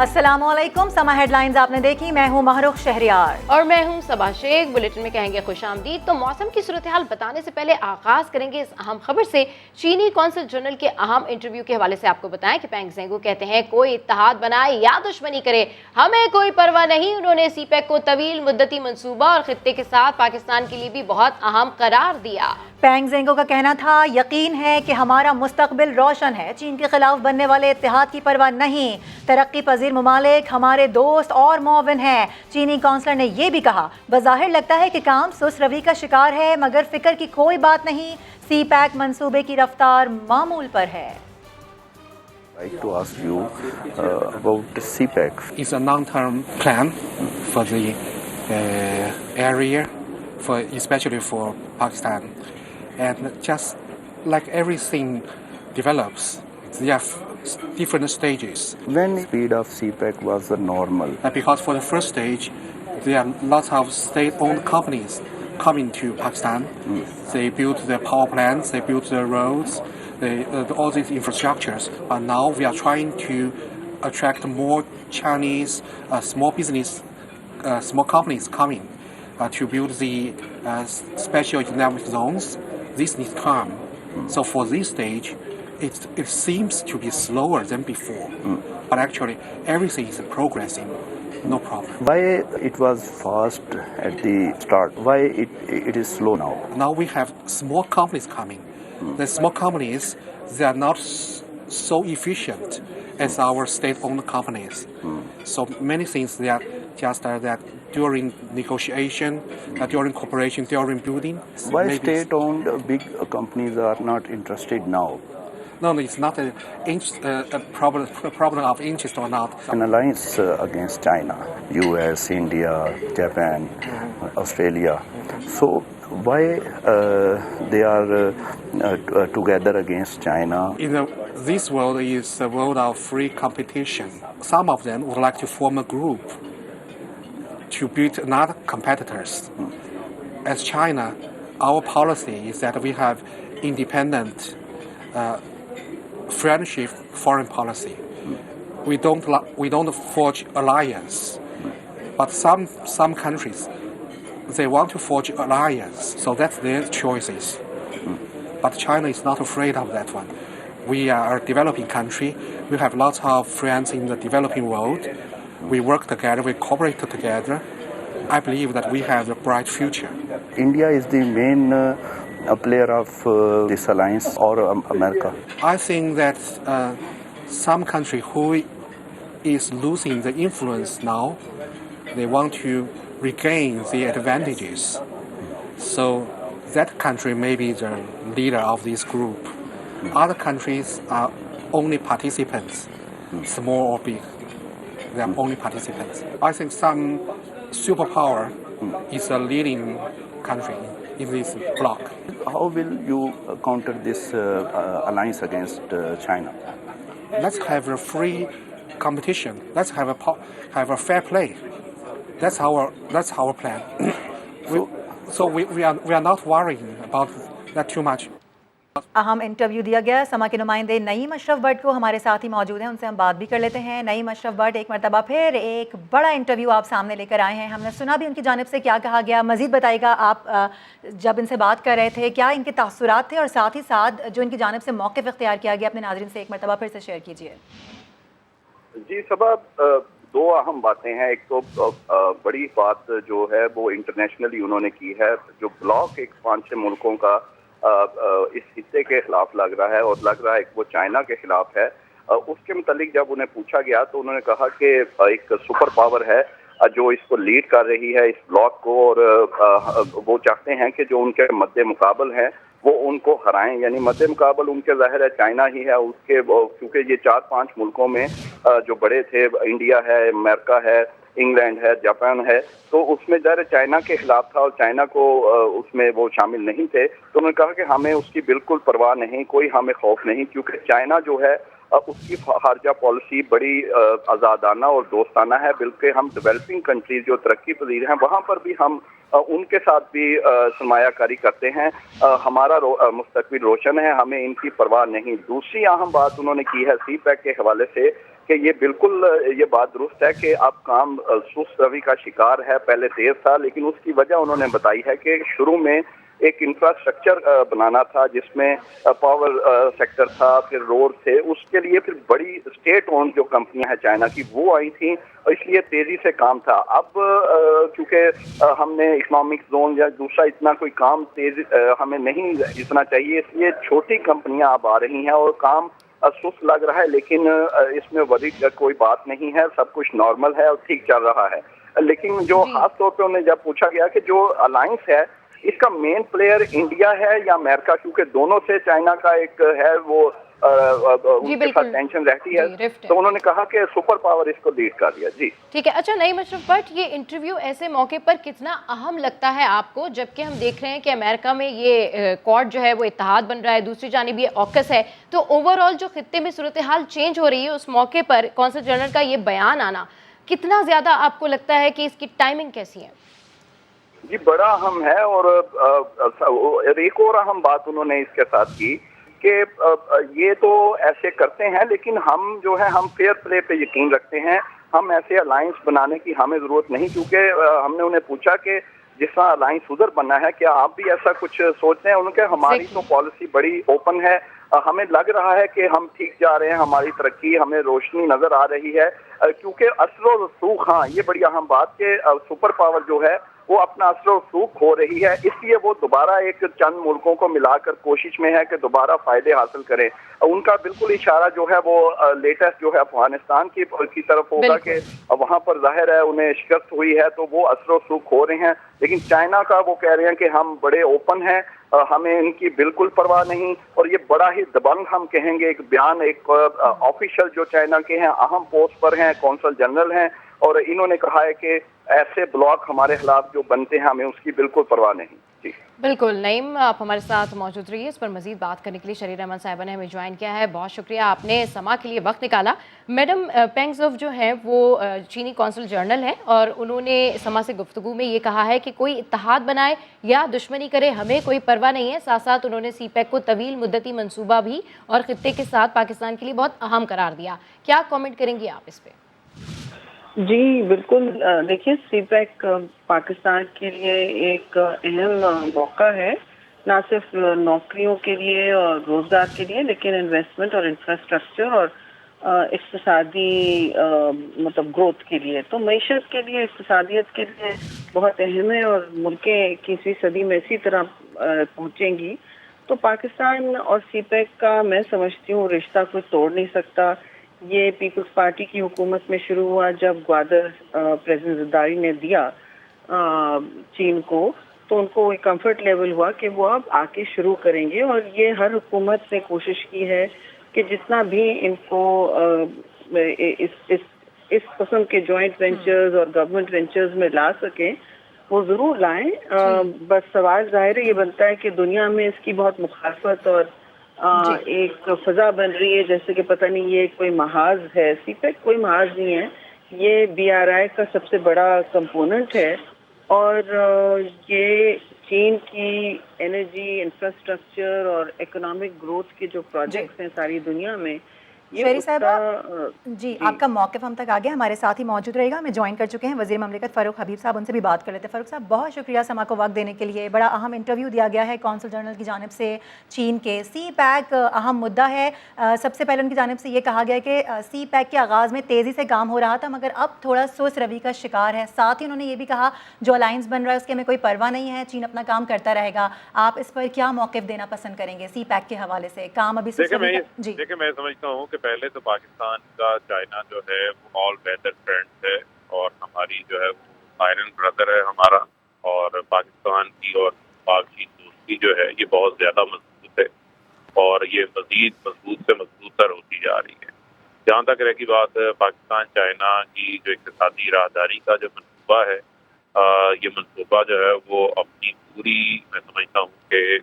अस्सलाम वालेकुम। समा हेडलाइंस आपने देखी, मैं हूँ महरुख शहरियार और मैं हूँ सबा शेख। बुलेटिन में कहेंगे खुशामदीद। तो मौसम की सूरत हाल बताने से पहले आगाज करेंगे इस अहम खबर से। चीनी कौंसल जनरल के अहम इंटरव्यू के हवाले से आपको बताएं कि पेंग ज़ेंगू कहते हैं कोई इत्तेहाद बनाए या दुश्मनी करे, हमें कोई परवाह नहीं। उन्होंने सीपैक को तवील मुद्दती मंसूबा और खित्ते के साथ पाकिस्तान के लिए भी बहुत अहम करार दिया। पेंग ज़ेंगू का कहना था, यकीन है कि हमारा मुस्तकबिल रोशन है, चीन के खिलाफ बनने वाले इत्तेहाद की परवाह नहीं। तरक्की पजीर ममालिक हमारे दोस्त और मुआविन हैं। चीनी काउंसलर ने यह भी कहा, बज़ाहिर लगता है कि काम सुस्त रवि का शिकार है, मगर फिक्र की कोई बात नहीं, सी पैक मंसूबे की रफ्तार मामूल पर है। Like to ask you about the CPEC. It's a long-term plan for the area, especially for Pakistan. And just like everything develops, there are different stages. When speed of CPEC was normal? Because for the first stage, there are lots of state-owned companies coming to Pakistan. They built the power plants, they built the roads, all these infrastructures. But now we are trying to attract more Chinese small business, small companies coming to build the special economic zones. This needs time. So for this stage, it seems to be slower than before. But actually, everything is progressing. No problem. Why it was fast at the start? Why it is slow now? Now we have small companies coming. The small companies, they are not so efficient as our state-owned companies. So many things they are just that during negotiation, during cooperation, during building. Why state-owned big companies are not interested now? No, it's not a problem of interest or not. An alliance against China, US, India, Japan, Australia. So why they are together against China? This world is a world of free competition. Some of them would like to form a group to beat another competitors. As China, our policy is that we have independent friendship foreign policy. We don't forge alliance. But some countries, they want to forge alliance, so that's their choices. But China is not afraid of that one. We are a developing country. We have lots of friends in the developing world. We work together, we cooperate together. I believe that we have a bright future. India is the main player of this alliance, or America? I think that some country who is losing the influence now, they want to regain the advantages. So that country may be the leader of this group. Other countries are only participants, small or big. They are only participants. I think some superpower is a leading country in this bloc. How will you counter this alliance against China? Let's have a free competition. Let's have a fair play. That's our plan. We are not worrying about that too much. अहम interview दिया गया। समा के नुमाइंदे नईम अशरफ भट्ट को हमारे साथ ही मौजूद हैं, उनसे हम बात भी कर लेते हैं। नईम अशरफ भट्ट, एक मरतबा फिर एक बड़ा इंटरव्यू आप सामने लेकर आए हैं। हमने सुना भी उनकी जानिब से क्या कहा गया, मज़ीद बताइएगा। आप जब इनसे बात कर रहे थे, क्या इनके तासुरात थे, और साथ ही साथ जो इनकी जानिब से मौक़िफ़ इख्तियार किया गया, अपने नाज़रीन से एक मरतबा फिर से शेयर कीजिए। जी सबा, दो अहम बातें हैं। एक तो बड़ी बात जो है वो इंटरनेशनली उन्होंने की है, जो ब्लॉक एक 5-6 मुल्कों का इस हिस्से के खिलाफ लग रहा है, और लग रहा है कि वो चाइना के खिलाफ है। उसके मुतालिक जब उन्हें पूछा गया तो उन्होंने कहा कि एक सुपर पावर है जो इसको लीड कर रही है, इस ब्लॉक को, और वो चाहते हैं कि जो उनके मद्दे मुकाबल हैं वो उनको हराएं। यानी मद्दे मुकाबल उनके ज़ाहिर है चाइना ही है, उसके क्योंकि ये 4-5 मुल्कों में जो बड़े थे, इंडिया है, अमेरिका है, इंग्लैंड है, जापान है, तो उसमें ज़ाहिर चाइना के खिलाफ था और चाइना को उसमें वो शामिल नहीं थे। तो उन्होंने कहा कि हमें उसकी बिल्कुल परवाह नहीं, कोई हमें खौफ नहीं, क्योंकि चाइना जो है उसकी खारजा पॉलिसी बड़ी आज़ादाना और दोस्ताना है। बल्कि हम डेवलपिंग कंट्रीज जो तरक्की पजीर हैं वहाँ पर भी हम उनके साथ भी सरमायाकारी करते हैं। हमारा मुस्तकबिल रोशन है, हमें इनकी परवाह नहीं। दूसरी अहम बात उन्होंने की है सी पैक के हवाले से कि ये बिल्कुल ये बात दुरुस्त है कि अब काम सुस्त रवि का शिकार है, पहले देर था, लेकिन उसकी वजह उन्होंने बताई है कि शुरू में एक इंफ्रास्ट्रक्चर बनाना था जिसमें पावर सेक्टर था, फिर रोड थे, उसके लिए फिर बड़ी स्टेट ओन जो कंपनियां हैं चाइना की वो आई थी, इसलिए तेजी से काम था। अब चूंकि हमने इकोनॉमिक जोन या दूसरा इतना कोई काम तेज हमें नहीं जितना चाहिए, इसलिए छोटी कंपनियां अब आ रही हैं और काम सुस्त लग रहा है, लेकिन इसमें बड़ी कोई बात नहीं है, सब कुछ नॉर्मल है और ठीक चल रहा है। लेकिन जो खास तौर पे उन्हें जब पूछा गया कि जो अलायंस है इसका मेन प्लेयर इंडिया है या अमेरिका, क्योंकि दोनों से चाइना का एक है वो उनके साथ टेंशन रहती है, तो उन्होंने कहा कि सुपर पावर इसको लीड कर दिया। जी ठीक है। अच्छा नईम अशरफ भट्ट, ये इंटरव्यू ऐसे मौके पर कितना अहम लगता है आपको, जबकि हम देख रहे हैं कि अमेरिका में ये क्वाड जो है वो इत्तेहाद बन रहा है, दूसरी जानिब ये ऑकस है, तो ओवरऑल जो खित्ते में सूरत हाल चेंज हो रही है, उस मौके पर कौंसल जनरल का ये बयान आना कितना ज़्यादा आपको लगता है कि इसकी टाइमिंग कैसी है? जी बड़ा अहम है। और एक और अहम बात उन्होंने इसके साथ की कि ये तो ऐसे करते हैं, लेकिन हम जो है हम फेयर प्ले पे यकीन रखते हैं, हम ऐसे अलायंस बनाने की हमें ज़रूरत नहीं, क्योंकि हमने उन्हें पूछा कि जिस तरह अलायंस उधर बनना है क्या आप भी ऐसा कुछ सोचते हैं? उनके हमारी तो पॉलिसी बड़ी ओपन है, हमें लग रहा है कि हम ठीक जा रहे हैं, हमारी तरक्की हमें रोशनी नज़र आ रही है, क्योंकि असर और रसूख, हाँ ये बड़ी अहम बात कि सुपर पावर जो है वो अपना असर रसूख खो रही है, इसलिए वो दोबारा एक चंद मुल्कों को मिलाकर कोशिश में है कि दोबारा फायदे हासिल करें। उनका बिल्कुल इशारा जो है वो लेटेस्ट जो है अफगानिस्तान की तरफ होगा कि वहाँ पर जाहिर है उन्हें शिकस्त हुई है तो वो असर रसूख खो रहे हैं, लेकिन चाइना का वो कह रहे हैं कि हम बड़े ओपन हैं, हमें इनकी बिल्कुल परवाह नहीं। और ये बड़ा ही दबंग हम कहेंगे एक बयान, एक ऑफिशियल जो चाइना के हैं अहम पोस्ट पर हैं, कौंसल जनरल हैं, और इन्होंने कहा है कि ऐसे ब्लॉक हमारे खिलाफ जो बनते हैं हमें उसकी बिल्कुल परवाह नहीं। जी बिल्कुल नईम, आप हमारे साथ मौजूद रहिए। इस पर मजीद बात करने के लिए शरीर अहमद साहिबा ने हमें ज्वाइन किया है, बहुत शुक्रिया, आपने समा के लिए वक्त निकाला। मैडम पेंग ज़ोव जो हैं वो चीनी कौंसल जनरल हैं और उन्होंने समा से गुफ्तगू में ये कहा है कि कोई इत्तेहाद बनाए या दुश्मनी करे हमें कोई परवाह नहीं है। साथ साथ उन्होंने सी पैक को तवील मुद्दती मनसूबा भी और खित्ते के साथ पाकिस्तान के लिए बहुत अहम करार दिया। क्या कॉमेंट करेंगी आप इस पर? जी बिल्कुल, देखिए सी पैक पाकिस्तान के लिए एक अहम मौका है, ना सिर्फ नौकरियों के लिए और रोजगार के लिए, लेकिन इन्वेस्टमेंट और इंफ्रास्ट्रक्चर और इक्तिसादी मतलब ग्रोथ के लिए, तो मईशत के लिए, इक्तिसादियत के लिए बहुत अहम है और मुल्कें 21वीं सदी में इसी तरह पहुँचेंगी। तो पाकिस्तान और सी पैक का मैं समझती हूँ रिश्ता कोई तोड़ नहीं सकता। ये पीपल्स पार्टी की हुकूमत में शुरू हुआ जब ग्वादर प्रेसिडेंट ज़रदारी ने दिया चीन को, तो उनको एक कंफर्ट लेवल हुआ कि वो अब आके शुरू करेंगे, और ये हर हुकूमत ने कोशिश की है कि जितना भी इनको इस किस्म के जॉइंट वेंचर्स और गवर्नमेंट वेंचर्स में ला सकें वो ज़रूर लाएं। बस सवाल ज़ाहिर है ये बनता है कि दुनिया में इसकी बहुत मुखालफत और एक फजा बन रही है जैसे कि पता नहीं ये कोई महाज है। सी पैक कोई महाज नहीं है, ये BRI का सबसे बड़ा कंपोनेंट है, और ये चीन की एनर्जी, इंफ्रास्ट्रक्चर और इकोनॉमिक ग्रोथ के जो प्रोजेक्ट्स हैं सारी दुनिया में, शहरी साहबा जी आपका मौक़िफ़ हम तक आ गया, हमारे साथ ही मौजूद रहेगा। हमें ज्वाइन कर चुके हैं वज़ीर ममलिकत फ़ारूक हबीब साहब, उनसे भी बात कर लेते हैं। फ़ारूक साहब बहुत शुक्रिया समा को वक्त देने के लिए। बड़ा अहम इंटरव्यू दिया गया है कौंसल जनरल की जानिब से चीन के। सी पैक अहम मुद्दा है। सबसे पहले उनकी जानिब से ये कहा गया कि सी पैक के आगाज़ में तेज़ी से काम हो रहा था मगर अब थोड़ा सुस्त रवि का शिकार है। साथ ही उन्होंने ये भी कहा जो अलायंस बन रहा है उसके हमें कोई परवाह नहीं है, चीन अपना काम करता रहेगा। आप इस पर क्या मौक़िफ़ देना पसंद करेंगे सी पैक के हवाले से? काम अभी देखिए मैं समझता हूँ कि पहले तो पाकिस्तान का चाइना जो है वो ऑल वेदर फ्रेंड है और हमारी जो है वो आयरन ब्रदर है हमारा, और पाकिस्तान की और पाक चीन दोस्ती जो है ये बहुत ज़्यादा मजबूत है और ये मज़ीद मजबूत से मजबूतर होती जा रही है। जहाँ तक रह की बात पाकिस्तान चाइना की जो इक़्तिसादी राहदारी का जो मनसूबा है, ये मनसूबा जो है वो अपनी पूरी मैं समझता हूँ कि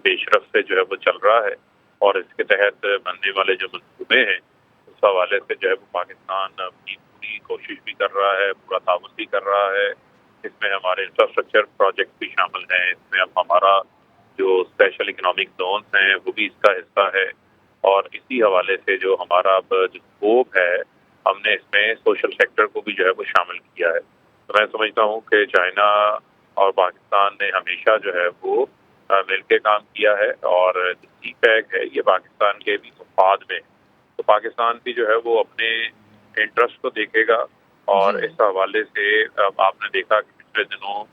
पेशरफ से जो है वो चल रहा है, और इसके तहत बनने वाले जो मनसूबे हैं उस हवाले से जो है वो पाकिस्तान अपनी पूरी कोशिश भी कर रहा है, पूरा ताउन भी कर रहा है, اس میں ہمارے انفراسٹرکچر پروجیکٹ بھی شامل ہیں، اس میں اب ہمارا جو اسپیشل اکنامک زونس ہیں وہ بھی اس کا حصہ ہے، اور اسی حوالے سے جو ہمارا اب جو اسکوپ ہے ہم نے اس میں سوشل سیکٹر کو بھی جو ہے وہ شامل کیا ہے۔ تو میں سمجھتا ہوں کہ چائنا اور پاکستان نے ہمیشہ جو ہے وہ مل کے کام کیا ہے، اور سی پیک ہے یہ پاکستان کے بھی مفاد میں، تو پاکستان بھی جو ہے وہ اپنے انٹرسٹ کو دیکھے گا، اور اس حوالے سے آپ نے دیکھا کہ پچھلے دنوں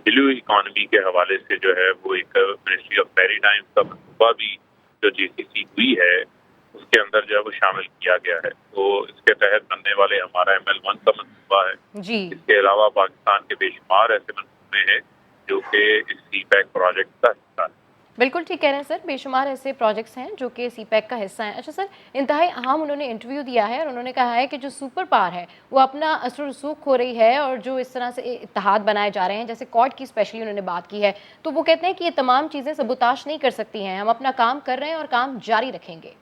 بلو اکانومی کے حوالے سے جو ہے وہ ایک منسٹری آف میری ٹائم کا منصوبہ بھی جو GCC ہوئی ہے اس کے اندر جو ہے وہ شامل کیا گیا ہے، تو اس کے تحت بننے والے ہمارا ML1 کا منصوبہ ہے جی اس کے علاوہ پاکستان کے بے شمار ایسے منصوبے ہیں جو کہ اس سی پیک پروجیکٹ کا حصہ ہے۔ بالکل ٹھیک کہہ رہے ہیں سر، بے شمار ایسے پروجیکٹس ہیں جو کہ سی پیک کا حصہ ہیں۔ اچھا سر، انتہائی اہم انہوں نے انٹرویو دیا ہے اور انہوں نے کہا ہے کہ جو سپر پاور ہے وہ اپنا اثر و رسوخ کھو رہی ہے، اور جو اس طرح سے اتحاد بنائے جا رہے ہیں جیسے کوڈ کی اسپیشلی انہوں نے بات کی ہے، تو وہ کہتے ہیں کہ یہ تمام چیزیں سبوتاش نہیں کر سکتی ہیں، ہم اپنا کام کر رہے ہیں اور کام جاری رکھیں گے۔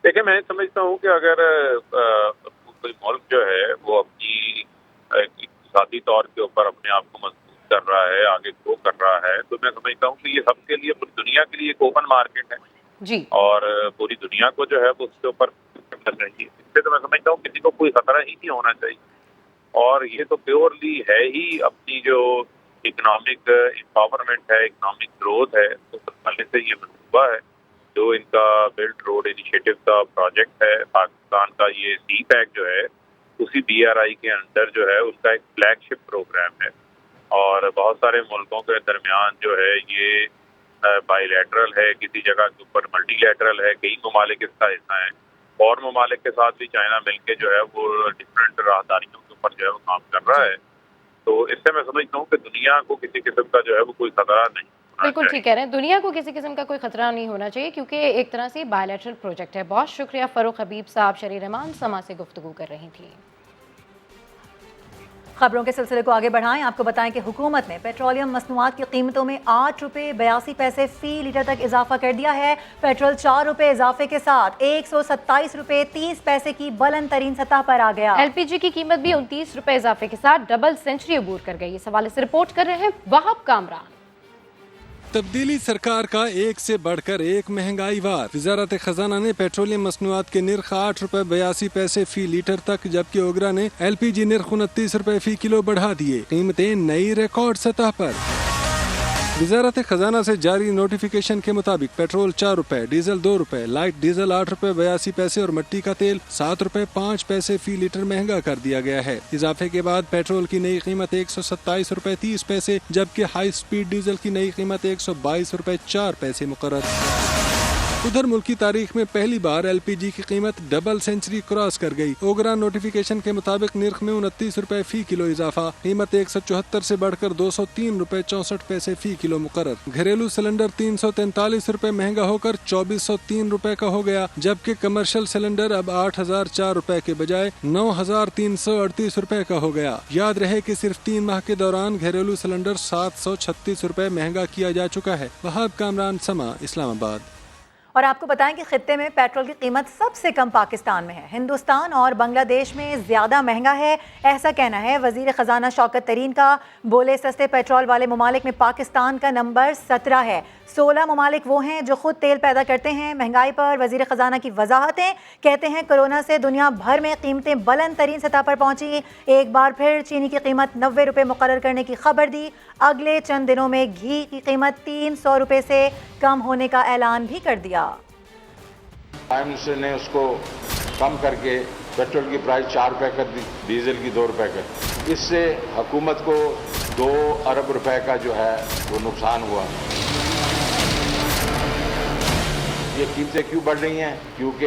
دیکھیں میں سمجھتا ہوں کہ اگر کوئی ملک جو ہے وہ اپنی اقتصادی طور کے اوپر اپنے آپ کو مضبوط کر رہا ہے، آگے گرو کر رہا ہے، تو میں سمجھتا ہوں کہ یہ سب کے لیے پوری دنیا کے لیے ایک اوپن مارکیٹ ہے جی اور پوری دنیا کو جو ہے وہ اس کے اوپر کرنا چاہیے۔ اس سے تو میں سمجھتا ہوں کسی کو کوئی خطرہ ہی نہیں ہونا چاہیے، اور یہ تو پیورلی ہے ہی اپنی جو اکنامک امپاورمنٹ ہے، اکنامک گروتھ ہے، تو پہلے سے یہ منصوبہ ہے جو ان کا بلڈ روڈ انیشیٹو کا پروجیکٹ ہے پاکستان کا، یہ سی پیک جو ہے اسی BRI کے اندر جو ہے اس کا ایک فلیگ شپ پروگرام ہے، اور بہت سارے ملکوں کے درمیان جو ہے یہ بائی لیٹرل ہے، کسی جگہ کے اوپر ملٹی لیٹرل ہے، کئی ممالک اس کا حصہ ہیں، اور ممالک کے ساتھ بھی چائنا مل کے جو ہے وہ ڈفرینٹ راہداریوں کے اوپر جو ہے وہ کام کر رہا ہے، تو اس سے میں سمجھتا ہوں کہ دنیا کو کسی قسم کا جو ہے وہ کوئی خطرہ نہیں ہونا بالکل چاہیے۔ ٹھیک کہہ رہے ہیں، دنیا کو کسی قسم کا کوئی خطرہ نہیں ہونا چاہیے کیونکہ ایک طرح سے بائی لیٹرل پروجیکٹ ہے۔ بہت شکریہ فاروق حبیب صاحب، شریر رحمان سما سے گفتگو کر رہی تھی۔ خبروں کے سلسلے کو آگے بڑھائیں، آپ کو بتائیں کہ حکومت نے پیٹرولیم مصنوعات کی قیمتوں میں 8 روپے 82 پیسے فی لیٹر تک اضافہ کر دیا ہے۔ پیٹرول 4 روپے اضافے کے ساتھ 127 روپے 30 پیسے کی بلند ترین سطح پر آ گیا۔ LPG کی قیمت بھی 29 روپے اضافے کے ساتھ ڈبل سینچری عبور کر گئی۔ اس حوالے سے رپورٹ کر رہے ہیں وہاب کامران۔ تبدیلی سرکار کا ایک سے بڑھ کر ایک مہنگائی وار۔ وزارت خزانہ نے پیٹرولیم مصنوعات کے نرخ 8 روپے 82 پیسے فی لیٹر تک، جبکہ اوگرا نے LPG نرخ 29 روپے فی کلو بڑھا دیے، قیمتیں نئی ریکارڈ سطح پر۔ وزارت خزانہ سے جاری نوٹیفیکیشن کے مطابق پیٹرول 4 روپے، ڈیزل 2 روپے، لائٹ ڈیزل 8 روپے 82 پیسے اور مٹی کا تیل 7 روپے 5 پیسے فی لیٹر مہنگا کر دیا گیا ہے۔ اضافے کے بعد پیٹرول کی نئی قیمت 127 روپے 30 پیسے، جبکہ ہائی سپیڈ ڈیزل کی نئی قیمت 122 روپے 4 پیسے مقرر۔ ادھر ملکی تاریخ میں پہلی بار LPG کی قیمت ڈبل سینچری کراس کر گئی۔ اوگرا نوٹیفیکیشن کے مطابق نرخ میں 29 روپے فی کلو اضافہ، قیمت 174 سے بڑھ کر 203 روپے 64 پیسے فی کلو مقرر۔ گھریلو سلنڈر 343 روپے مہنگا ہو کر 2403 روپے کا ہو گیا، جبکہ کمرشل سلنڈر اب 8004 روپے کے بجائے 9338 روپے کا ہو گیا۔ یاد رہے کہ صرف 3 ماہ کے دوران گھریلو سلنڈر 736 روپے مہنگا کیا جا چکا ہے۔ وہاب کامران، سما، اسلام آباد۔ اور آپ کو بتائیں کہ خطے میں پیٹرول کی قیمت سب سے کم پاکستان میں ہے، ہندوستان اور بنگلہ دیش میں زیادہ مہنگا ہے، ایسا کہنا ہے وزیر خزانہ شوکت ترین کا۔ بولے سستے پیٹرول والے ممالک میں پاکستان کا نمبر 17 ہے، 16 ممالک وہ ہیں جو خود تیل پیدا کرتے ہیں۔ مہنگائی پر وزیر خزانہ کی وضاحتیں، کہتے ہیں کورونا سے دنیا بھر میں قیمتیں بلند ترین سطح پر پہنچی، ایک بار پھر چینی کی قیمت 90 روپے مقرر کرنے کی خبر دی، اگلے چند دنوں میں گھی کی قیمت 300 روپے سے کم ہونے کا اعلان بھی کر دیا۔ پرائم منسٹر نے اس کو کم کر کے پیٹرول کی پرائس 4 روپے کر دی، ڈیزل کی 2 روپے کر دی۔ اس سے حکومت کو 2 ارب روپے کا جو ہے وہ نقصان ہوا۔ یہ قیمتیں کیوں بڑھ رہی ہیں؟ کیونکہ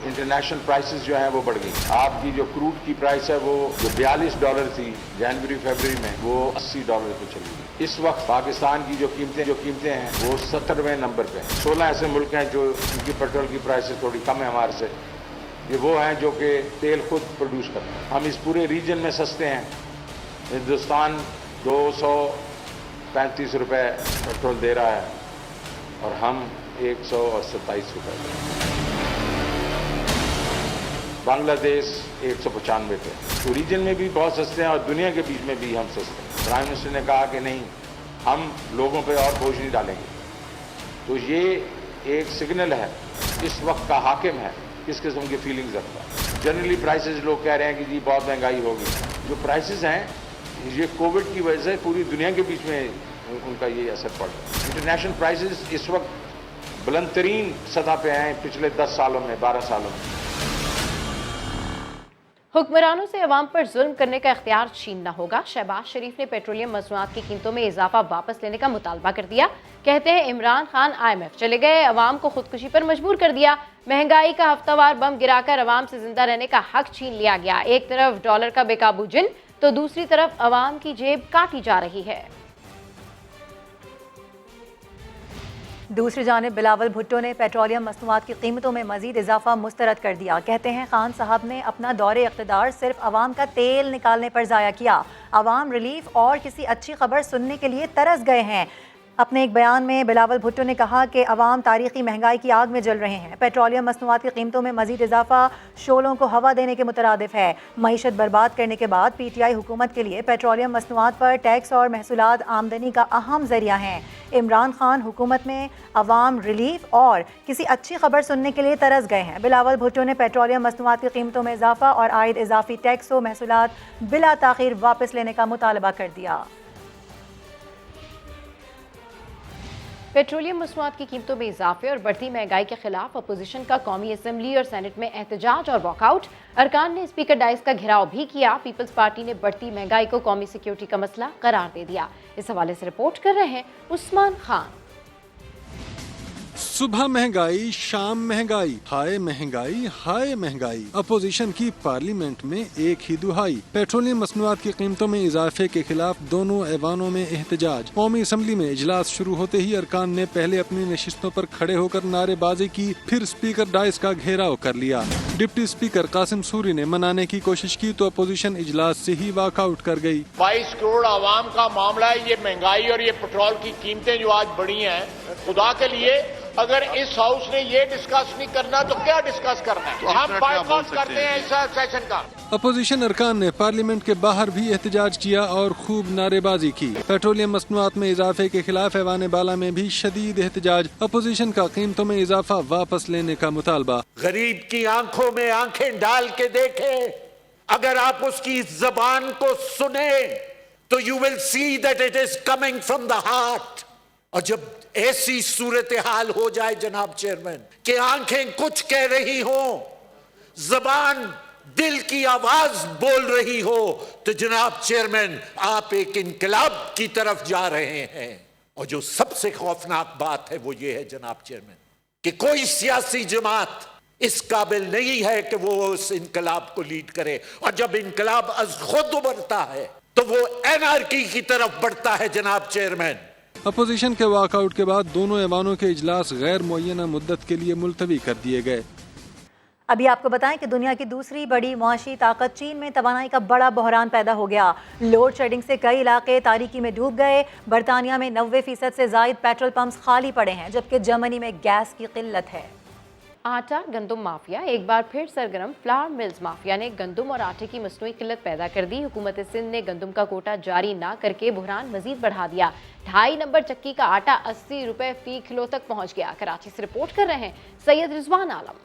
انٹرنیشنل پرائسز جو ہیں وہ بڑھ گئی۔ آپ کی جو کروڈ کی پرائس ہے وہ جو $42 تھی جنوری فیبروری میں، وہ $80 پہ چلی گئی۔ اس وقت پاکستان کی جو قیمتیں ہیں وہ 70ویں نمبر پہ ہیں۔ 16 ایسے ملک ہیں جو ان کی پیٹرول کی پرائسز تھوڑی کم ہے ہمارے سے، یہ وہ ہیں جو کہ تیل خود پروڈیوس کرتے ہیں۔ ہم اس پورے ریجن میں سستے ہیں۔ ہندوستان 235 روپے پیٹرول دے رہا ہے اور ہم 127 روپے۔ بنگلہ دیش 195 پہ، تو ریجن میں بھی بہت سستے ہیں اور دنیا کے بیچ میں بھی ہم سستے ہیں۔ प्राइम मिनिस्टर ने कहा कि नहीं, हम लोगों पे और बोझ नहीं डालेंगे। तो ये एक सिग्नल है इस वक्त का हाकिम है किस किस्म की फीलिंग्स रखता है। जनरली प्राइसेस लोग कह रहे हैं कि जी बहुत महंगाई होगी। जो प्राइसेस हैं ये कोविड की वजह से पूरी दुनिया के बीच में उनका ये असर पड़ रहा है। इंटरनेशनल प्राइसेस इस वक्त बुलंद तरीन सतह पे हैं पिछले 10 सालों में, 12 सालों में। हुक्मरानों से अवाम पर जुल्म करने का इख्तियार छीनना होगा। शहबाज शरीफ ने पेट्रोलियम मसनूआत की कीमतों में इजाफा वापस लेने का मुतालबा कर दिया। कहते हैं इमरान खान IMF चले गए, अवाम को खुदकुशी पर मजबूर कर दिया। महंगाई का हफ्तावार बम गिराकर अवाम से जिंदा रहने का हक छीन लिया गया। एक तरफ डॉलर का बेकाबू जिन तो दूसरी तरफ अवाम की जेब काटी जा रही है। दूसरी जानिब बिलावल भुट्टो ने पेट्रोलियम मसनूआत की कीमतों में मजीद इजाफा मुस्तरद कर दिया। कहते हैं खान साहब ने अपना दौरे इक़्तिदार सिर्फ अवाम का तेल निकालने पर ज़ाया किया। अवाम रिलीफ और किसी अच्छी खबर सुनने के लिए तरस गए हैं। अपने एक बयान में बिलावल भुट्टो ने कहा कि अवाम तारीखी महंगाई की आग में जल रहे हैं। पेट्रोलियम मसनूआत की कीमतों में मजीद इजाफा शोलों को हवा देने के मुतरादिफ है। मईशत बर्बाद करने के बाद PTI हुकूमत के लिए पेट्रोलियम मसनूआत पर टैक्स और महसूलात आमदनी का अहम जरिया हैं। इमरान खान हुकूमत में अवाम रिलीफ और किसी अच्छी खबर सुनने के लिए तरस गए हैं। बिलावल भुट्टो ने पेट्रोलियम मसनूआत की कीमतों में इजाफा और आयद इजाफी टैक्स व महसूलात बिला ताखीर वापस लेने का मुतालबा कर दिया। पेट्रोलियम मसनूआत की कीमतों में इजाफे और बढ़ती महंगाई के खिलाफ अपोजिशन का कौमी असम्बली और सेनेट में एहतजाज और वॉकआउट। अरकान ने स्पीकर डाइस का घेराव भी किया। पीपल्स पार्टी ने बढ़ती महंगाई को कौमी सिक्योरिटी का मसला करार दे दिया। इस हवाले से रिपोर्ट कर रहे हैं उस्मान खान। सुबह महंगाई, शाम महंगाई, हाय महंगाई, हाय महंगाई। अपोजिशन की पार्लियामेंट में एक ही दुहाई। पेट्रोलियम मसनूआत की कीमतों में इजाफे के खिलाफ दोनों ऐवानों में एहतजाज। कौमी असम्बली में इजलास शुरू होते ही अरकान ने पहले अपनी नशिस्तों पर खड़े होकर नारेबाजी की, फिर स्पीकर डाइस का घेराव कर लिया। डिप्टी स्पीकर कासिम सूरी ने मनाने की कोशिश की तो अपोजिशन इजलास से ही वॉकआउट कर गई। 22 करोड़ आवाम का मामला है। ये महंगाई और ये पेट्रोल की कीमतें जो आज बढ़ी हैं, खुदा के लिए अगर इस हाउस ने ये डिस्कस नहीं करना तो क्या डिस्कस करना है? हम बायकॉट करते हैं इस सेशन का। अपोजिशन अरकान ने पार्लियामेंट के बाहर भी एहतजाज किया और खूब नारेबाजी की। पेट्रोलियम मसनूआत में इजाफे के खिलाफ ऐवान बाला में भी शदीद एहतजाज। अपोजिशन का कीमतों में इजाफा वापस लेने का मुतालबा। गरीब की आंखों में आंखें डाल के देखे, अगर आप उसकी जबान को सुने तो you will see that it is coming from the heart. और जब ऐसी सूरत हाल हो जाए जनाब चेयरमैन कि आंखें कुछ कह रही हो, जबान दिल की आवाज बोल रही हो, तो जनाब चेयरमैन आप एक इनकलाब की तरफ जा रहे हैं। और जो सबसे खौफनाक बात है वो ये है जनाब चेयरमैन कि कोई सियासी जमात इस काबिल नहीं है कि वो उस इनकलाब को लीड करे। और जब इनकलाब अज खुद उभरता है तो वो एनआरकी की तरफ बढ़ता है जनाब चेयरमैन। अपोजिशन के वॉकआउट के बाद दोनों ऐवानों के इजलास गैर मुअय्यना मुद्दत के लिए मुलतवी कर दिए गए। अभी आपको बताएं कि दुनिया की दूसरी बड़ी मुआशी ताकत चीन में तवानाई का बड़ा बहरान पैदा हो गया। लोड शेडिंग से कई इलाके तारीकी में डूब गए। बरतानिया में 90% से जायद पेट्रोल पंप्स खाली पड़े हैं, जबकि जर्मनी में गैस की किल्लत है। आटा गंदम माफिया एक बार फिर सरगर्म। फ्लावर मिल्स माफिया ने गंदम और आटे की मसनूई किल्लत पैदा कर दी। हुकूमत सिंध ने गंदम का कोटा जारी ना करके बुहरान मजीद बढ़ा दिया। 2.5 नंबर चक्की का आटा 80 रुपए फी किलो तक पहुंच गया। कराची से रिपोर्ट कर रहे हैं सैयद रिजवान आलम।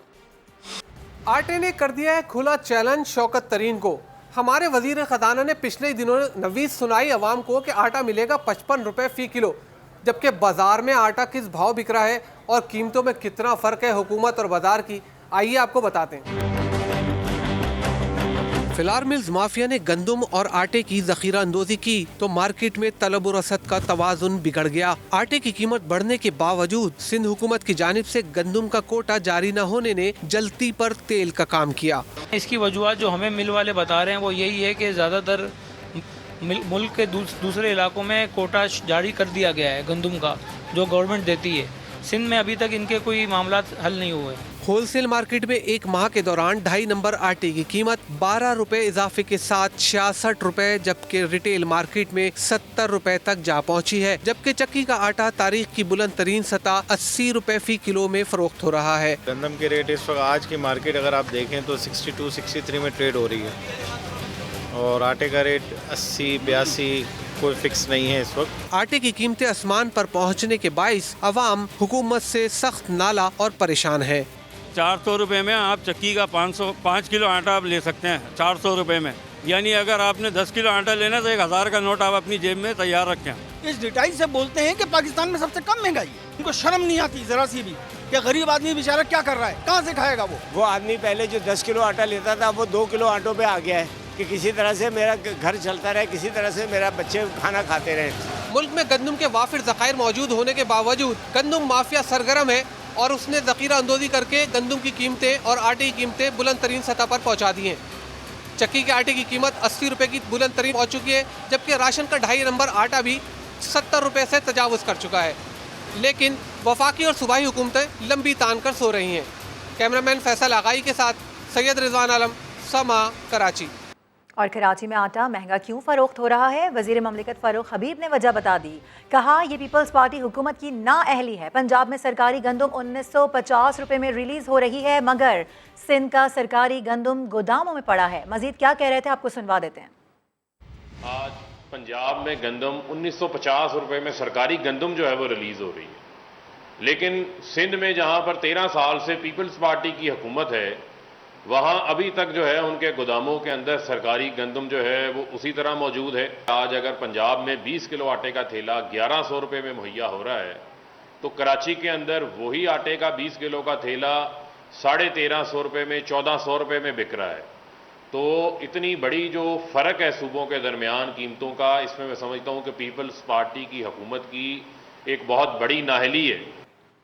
आटे ने कर दिया है खुला चैलेंज शौकत तरीन को। हमारे वजीर खजाना ने पिछले दिनों नवीज सुनाई अवाम को कि आटा मिलेगा 55 रुपए फी किलो, जबकि बाजार में आटा किस भाव बिक रहा है और कीमतों में कितना फर्क है हुकूमत और बाजार की, आइए आपको बताते हैं। फ्लावर मिल्स माफिया ने गंदम और आटे की जखीरा अंदोजी की तो मार्केट में तलब और रसद का तवाजुन बिगड़ गया। आटे की कीमत बढ़ने के बावजूद सिंध हुकूमत की जानिब से गंदम का कोटा जारी न होने ने जलती पर तेल का काम किया। इसकी वजूहत जो हमें मिल वाले बता रहे हैं वो यही है कि ज़्यादातर मुल्क के दूसरे इलाकों में कोटा जारी कर दिया गया है गंदम का, जो गवर्नमेंट देती है। सिंध में अभी तक इनके कोई मामला हल नहीं हुए। होलसेल मार्केट में एक माह के दौरान 2.5 नंबर आटे की कीमत 12 रुपए इजाफे के साथ 66 रुपए, जबकि रिटेल मार्केट में 70 रुपए तक जा पहुंची है। जबकि चक्की का आटा तारीख की बुलंद तरीन सतह 80 रुपए फी किलो में फरोख्त हो रहा है। गंदम के रेट इस वक्त आज की मार्केट अगर आप देखें तो 62-63 में ट्रेड हो रही है और आटे का रेट 80, 82, कोई फिक्स नहीं है इस वक्त। आटे की कीमतें आसमान पर पहुंचने के बाइस अवाम हुकूमत से सख्त नाला और परेशान है। 400 रुपये में आप चक्की का 5 किलो आटा आप ले सकते हैं 400 रुपये में, यानी अगर आपने 10 किलो आटा लेना तो 1000 का नोट आप अपनी जेब में तैयार रखें। इस डिटेल से बोलते हैं कि पाकिस्तान में सबसे कम महंगाई है, उनको शर्म नहीं आती जरा सी भी कि गरीब आदमी बेचारा क्या कर रहा है, कहाँ से खाएगा वो आदमी पहले जो 10 किलो आटा लेता था वो 2 किलो आटों पे आ गया है कि किसी तरह से मेरा घर चलता रहे, किसी तरह से मेरा बच्चे खाना खाते रहे। मुल्क में गंदम के वाफिर ज़खायर मौजूद होने के बावजूद गंदम माफिया सरगर्म है और उसने ज़ख़ीरा अंदोज़ी करके गंदम की कीमतें और आटे की कीमतें बुलंद तरीन सतह पर पहुँचा दी हैं। चक्की के आटे की कीमत 80 रुपये की बुलंद तरीन पहुँच चुकी है, जबकि राशन का 2.5 नंबर आटा भी 70 रुपये से तजावुज़ कर चुका है। लेकिन वफाकी और सूबाई हुकूमतें लंबी तान कर सो रही हैं। कैमरामैन फैसल आगाई के साथ सैयद रिजवान आलम, समा, कराची। और कराची में आटा महंगा क्यों फ़रोख्त हो रहा है? वज़ीर ममलिकत फ़ारूक हबीब ने वजह बता दी। कहा ये पीपल्स पार्टी हुकूमत की नाअहली है। पंजाब में सरकारी गंदम 1950 रुपये में रिलीज़ हो रही है, मगर सिंध का सरकारी गंदम गोदामों में पड़ा है। मज़ीद क्या कह रहे थे आपको सुनवा देते हैं। आज पंजाब में गंदम 1950 रुपये में सरकारी गंदम जो है वो रिलीज़ हो रही है, लेकिन सिंध में जहां पर 13 साल से पीपल्स पार्टी की हुकूमत है वहां अभी तक जो है उनके गोदामों के अंदर सरकारी गंदम जो है वो उसी तरह मौजूद है। आज अगर पंजाब में 20 किलो आटे का थैला 1100 रुपये में मुहैया हो रहा है तो कराची के अंदर वही आटे का 20 किलो का थैला 1350 रुपये में 1400 रुपये में बिक रहा है। तो इतनी बड़ी जो फ़र्क है सूबों के दरमियान कीमतों का, इसमें मैं समझता हूँ कि पीपल्स पार्टी की हुकूमत की एक बहुत बड़ी नाअहली है।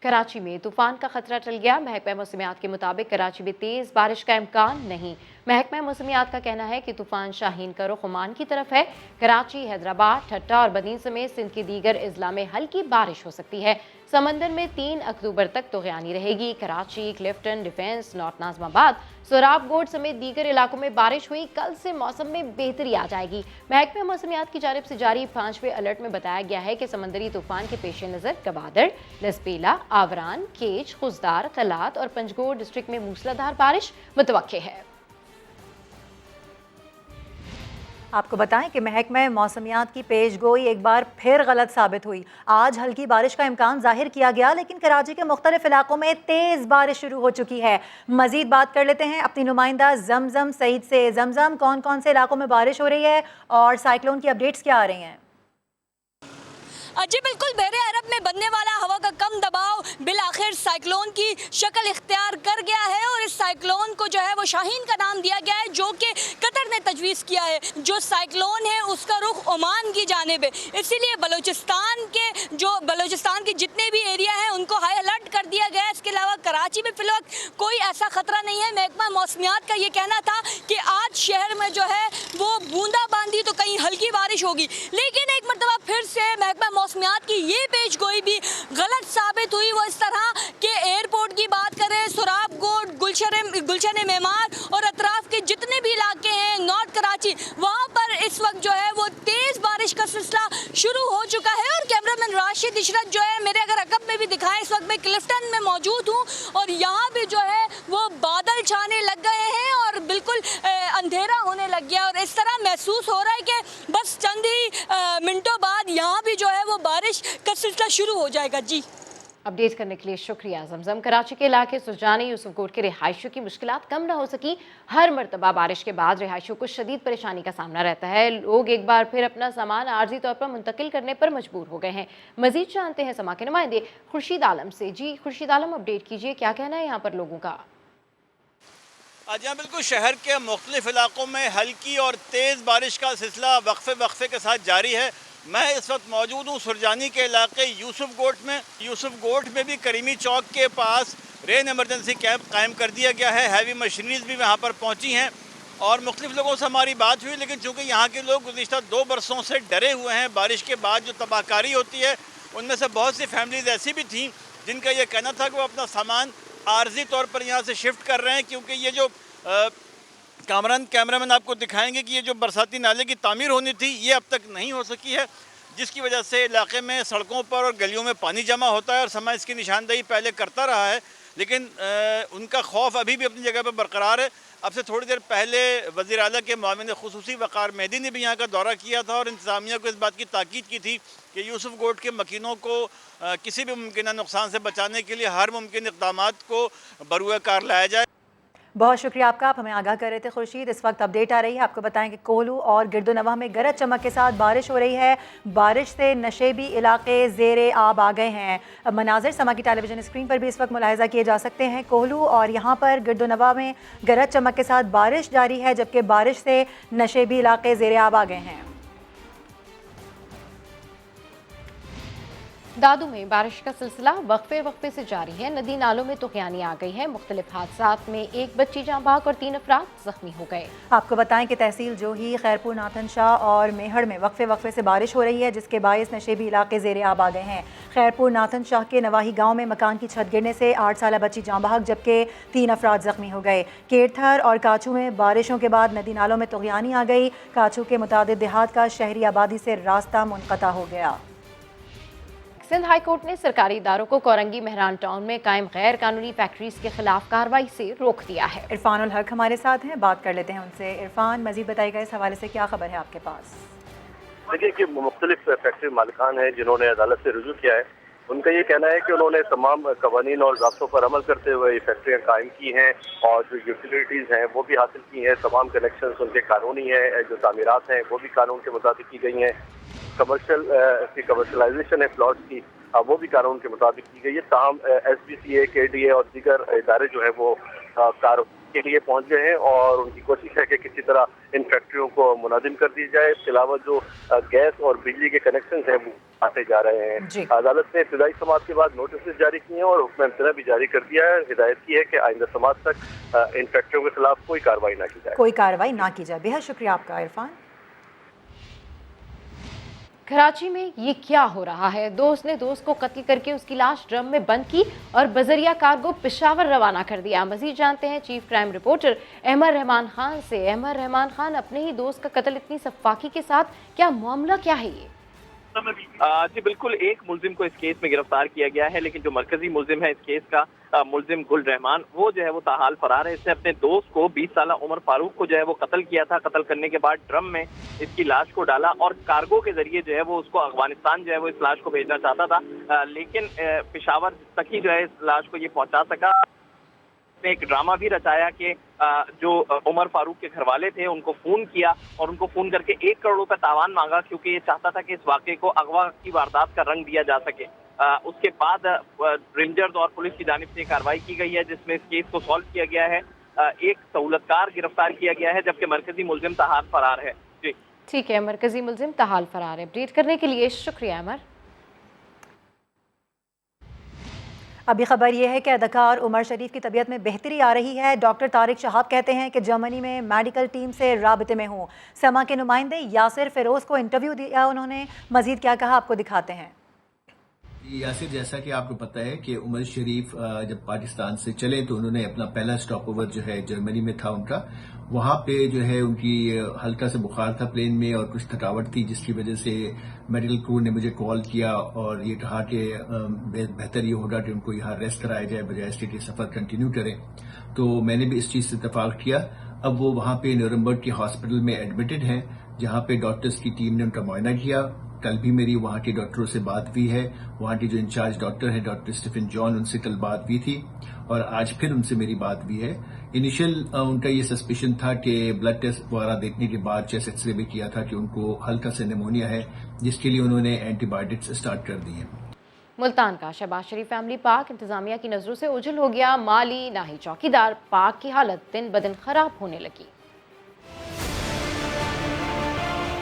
कराची में तूफान का खतरा टल गया। महकमा मौसमियात के मुताबिक कराची में तेज़ बारिश का इम्कान नहीं। महकमा मौसमियात का कहना है कि तूफान शाहीन का रुख ओमान की तरफ है। कराची, हैदराबाद, ठट्टा और बनीन समेत सिंध की दीगर अजला में हल्की बारिश हो सकती है। समंदर में 3 अक्टूबर तक तूफ़ानी रहेगी। कराची, क्लिफ्टन, डिफेंस, नॉर्थ नाज़िमाबाद, सोराबकोट समेत दीगर इलाकों में बारिश हुई। कल से मौसम में बेहतरी आ जाएगी। महकमा मौसमियात की जानिब से जारी 5वें अलर्ट में बताया गया है कि समंदरी तूफान के पेश नज़र गवादड़, लसबेला, आवरान, केच, खुजदार, कलात और पंजगोर डिस्ट्रिक्ट में मूसलाधार बारिश मुतवक्के है। आपको बताएं कि महकमा मौसमियात की पेशगोई एक बार फिर गलत साबित हुई। आज हल्की बारिश का इम्कान जाहिर किया गया, लेकिन कराची के मुख्तलिफ इलाकों में तेज़ बारिश शुरू हो चुकी है। मजीद बात कर लेते हैं अपनी नुमाइंदा जमजम सईद से। जमजम, कौन कौन से इलाकों में बारिश हो रही है और साइक्लोन की अपडेट्स क्या आ रही हैं? जी बिल्कुल, बहरे अरब में बनने वाला हवा का कम दबाव बिलाखिर साइक्लोन की शक्ल इख्तियार कर गया है और इस साइक्लोन को जो है वो शाहीन का नाम दिया गया है, जो कि कतर ने तजवीज़ किया है। जो साइक्लोन है उसका रुख ओमान की जानिब है, इसीलिए बलूचिस्तान के जितने भी एरिया हैं उनको हाई अलर्ट कर दिया गया है। इसके अलावा कराची में फिलहाल कोई ऐसा खतरा नहीं है। महकमा मौसमियात का ये कहना था कि आज शहर में जो है वो बूंदाबांदी तो कहीं हल्की बारिश होगी, लेकिन एक मरतबा फिर से महकमा मौसमियात की ये पेशगोई भी गलत साबित हुई। वो इस तरह के एयरपोर्ट की बात करें, सोराबकोट, गुलशन मेमार और अतराफ के जितने भी इलाके हैं, नॉर्थ कराची, वहाँ पर इस वक्त जो है वो तेज़ बारिश का सिलसिला शुरू हो चुका है। और कैमरामैन राशिद इशरत जो है मेरे अगर रकब में भी दिखाएं, इस वक्त मैं क्लिफ्टन में मौजूद हूँ और यहाँ भी जो है वो बादल छाने लग गए हैं और बिल्कुल अंधेरा होने लग गया और इस तरह महसूस हो रहा है कि बस चंद ही मिनटों बाद यहाँ भी जो है वो बारिश का सिलसिला शुरू हो जाएगा। जी, अपडेट करने के लिए शुक्रिया जमजम। कराची के इलाके सुजानी यूसुफकोट के रिहायशियों की मुश्किलात कम न हो सकी। हर मरतबा बारिश के बाद रिहायशियों को शदीद परेशानी का सामना रहता है। लोग एक बार फिर अपना सामान आर्जी तौर पर मुंतकिल करने पर मजबूर हो गए हैं। मजीद जानते हैं समा के नुमाइंदे खुर्शीद आलम से। जी खुर्शीद आलम, अपडेट कीजिए, क्या कहना है यहाँ पर लोगों का? आज यहाँ बिल्कुल शहर के मुख्तलिफ इलाकों में हल्की और तेज़ बारिश का सिलसिला वक्फे के साथ जारी है। मैं इस वक्त मौजूद हूँ सुरजानी के इलाके यूसुफकोट में। यूसुफकोट में भी करीमी चौक के पास रेन एमरजेंसी कैंप कायम कर दिया गया है। हैवी मशीनरीज भी वहाँ पर पहुँची हैं और मुख्तलिफ लोगों से हमारी बात हुई, लेकिन चूँकि यहाँ के लोग गुज़िश्ता 2 बरसों से डरे हुए हैं बारिश के बाद जो तबाहकारी होती है, उनमें से बहुत सी फैमिलीज़ ऐसी भी थीं जिनका ये कहना था कि वो अपना सामान आर्जी तौर पर यहाँ से शिफ्ट कर रहे हैं, क्योंकि ये जो कैमरामैन आपको दिखाएंगे कि ये जो बरसाती नाले की तामीर होनी थी ये अब तक नहीं हो सकी है, जिसकी वजह से इलाके में सड़कों पर और गलियों में पानी जमा होता है और समय इसकी निशानदेही पहले करता रहा है। लेकिन उनका खौफ अभी भी अपनी जगह पर बरकरार है। अब से थोड़ी देर पहले वज़ीर आला के मुआविन खुसूसी वक़ार मेहदी ने भी यहाँ का दौरा किया था और इंतज़ामिया को इस बात की ताकीद की थी कि यूसुफ गोट के मकीनों को किसी भी मुमकिन नुकसान से बचाने के लिए हर मुमकिन इक़दामात को बरूए कार लाया जाए। बहुत शुक्रिया आपका, आप हमें आगाह कर रहे थे खुर्शीद। इस वक्त अपडेट आ रही है, आपको बताएं कि कोहलू और गिरदोनवा में गरज चमक के साथ बारिश हो रही है। बारिश से नशेबी इलाके ज़ेरे आब आ गए हैं। मनाजिर समा की टेलीविजन स्क्रीन पर भी इस वक्त मुलाहिजा किए जा सकते हैं। कोहलू और यहाँ पर गिरदोनवा में गरज चमक के साथ बारिश जारी है, जबकि बारिश से नशेबी इलाके ज़ेरे आब आ गए हैं। दादू में बारिश का सिलसिला वक्फे से जारी है। नदी नालों में तुग़यानी आ गई है। मुख्तलिफ हादसात में एक बच्ची जाँ बहक और 3 अफराद जख्मी हो गए। आपको बताएं कि तहसील जोही, खैरपुर, नाथन शाह और मेहड़ में वक्फे से बारिश हो रही है, जिसके बायस नशेबी इलाके ज़ेरे आब आ गए हैं। खैरपुर नाथन शाह के नवाही गाँव में मकान की छत गिरने से 8 साला बच्ची जाँ बहक जबकि 3 अफराद जख्मी हो गए। केरथर और काचू में बारिशों के बाद नदी नालों में तुग़यानी आ गई। काचू के मुतादिद देहात का शहरी आबादी से रास्ता मुनक़ता हो गया। सिंध हाई कोर्ट ने सरकारी इदारों को कोरंगी मेहरान टाउन में कायम गैर कानूनी फैक्ट्रीज के खिलाफ कार्रवाई से रोक दिया है। इरफान उल हक हमारे साथ हैं, बात कर लेते हैं उनसे। इरफान, मजीद बताइएगा इस हवाले से क्या खबर है आपके पास? देखिए कि मुख्तलिफ फैक्ट्री मालिकान हैं जिन्होंने अदालत से रुजू किया है। उनका ये कहना है कि उन्होंने तमाम कवानीन और ज़ाब्तों पर अमल करते हुए ये फैक्ट्रियाँ कायम की हैं और जो यूटिलिटीज़ हैं वो भी हासिल की हैं। तमाम कनेक्शंस उनके कानूनी हैं, जो तामीरात हैं वो भी कानून के मुताबिक की गई हैं। कमर्शलाइजेशन है प्लॉट्स की, वो भी कानून के मुताबिक की गई है। ताहम SBCA, KDA और दीगर इदारे जो है वो कार के लिए पहुंच गए हैं और उनकी कोशिश है कि किसी तरह इन फैक्ट्रियों को मुनादिम कर दी जाए। इसके अलावा जो गैस और बिजली के कनेक्शन हैं वो आते जा रहे हैं। अदालत ने इब्तिदाई समाअत के बाद नोटिस जारी किए हैं और हुक्म इम्तना भी जारी कर दिया है। हिदायत की है कि आइंदा समाअत तक इन फैक्ट्रियों के खिलाफ कोई कार्रवाई ना की जाए। कोई कार्रवाई ना की जाए। बेहद शुक्रिया आपका इरफान। कराची में ये क्या हो रहा है? दोस्त ने दोस्त को कत्ल करके उसकी लाश ड्रम में बंद की और बजरिया कार्गो पेशावर रवाना कर दिया। मजीद जानते हैं chief crime reporter Ahmed Rehman Khan से। अहमद रहमान खान, अपने ही दोस्त का कत्ल इतनी सफाकी के साथ, क्या मामला क्या है ये? जी बिल्कुल, एक मुलजिम को इस केस में गिरफ्तार किया गया है, लेकिन जो मरकजी मुलजिम है इस केस का मुलजिम गुल रहमान, वो जो है वो ताहाल फरार है। इसने अपने दोस्त को 20 साला उमर फारूक को जो है वो कत्ल किया था। कत्ल करने के बाद ड्रम में इसकी लाश को डाला और कार्गो के जरिए जो है वो उसको अफगानिस्तान जो है वो इस लाश को भेजना चाहता था, लेकिन पेशावर तक ही जो है इस लाश को ये पहुंचा सका। एक ड्रामा भी रचाया कि जो उमर फारूक के घरवाले थे उनको फोन किया और उनको फोन करके 1 करोड़ रुपए तावान मांगा, क्योंकि ये चाहता था कि इस वाक़े को अगवा की वारदात का रंग दिया जा सके। उसके बाद रेंजर्स और पुलिस की जानिब से कार्रवाई की गई है जिसमें इस केस को सॉल्व किया गया है। एक सहूलतकार गिरफ्तार किया गया है जबकि मरकजी मुलजिम ताहाल फरार है। जी ठीक है, मरकजी मुलजिम ताहाल फरार है। अपडेट करने के लिए शुक्रिया अमर। अभी खबर यह है कि अदाकार उमर शरीफ की तबीयत में बेहतरी आ रही है। डॉक्टर तारिक शहाब कहते हैं कि जर्मनी में मेडिकल टीम से राबते में हूँ। समा के नुमाइंदे यासिर फिरोज़ को इंटरव्यू दिया, उन्होंने मजीद क्या कहा आपको दिखाते हैं। यासिर, जैसा कि आपको पता है कि उमर शरीफ जब पाकिस्तान से चले तो उन्होंने अपना पहला स्टॉप ओवर जो है जर्मनी में था उनका। वहां पे जो है उनकी हल्का सा बुखार था प्लेन में और कुछ थकावट थी, जिसकी वजह से मेडिकल क्रू ने मुझे कॉल किया और ये कहा कि बेहतर ये होगा कि उनको यहाँ रेस्ट कराया जाए बजाय इसके कि सफर कंटिन्यू करें। तो मैंने भी इस चीज से इत्तेफाक किया। अब वो वहां पे न्यूरमबर्ग के हॉस्पिटल में एडमिटेड हैं, जहां पे डॉक्टर्स की टीम ने उनका मुआयना किया। कल भी मेरी वहां के डॉक्टरों से बात हुई है। वहां के जो इंचार्ज डॉक्टर हैं डॉक्टर स्टीफन जॉन, उनसे कल बात हुई थी और आज फिर उनसे मेरी बात हुई है। इनिशियल उनका ये सस्पिशन था कि ब्लड टेस्ट वगैरह देखने के बाद चेस्ट एक्सरे भी किया था कि उनको हल्का सा निमोनिया है, जिसके लिए उन्होंने एंटीबायोटिक्स स्टार्ट कर दी है। मुल्तान का शहबाज शरीफ फैमिली पार्क इंतजामिया की नजरों से ओझल हो गया। माली नाही चौकीदार पार्क की हालत दिन ब दिन खराब होने लगी।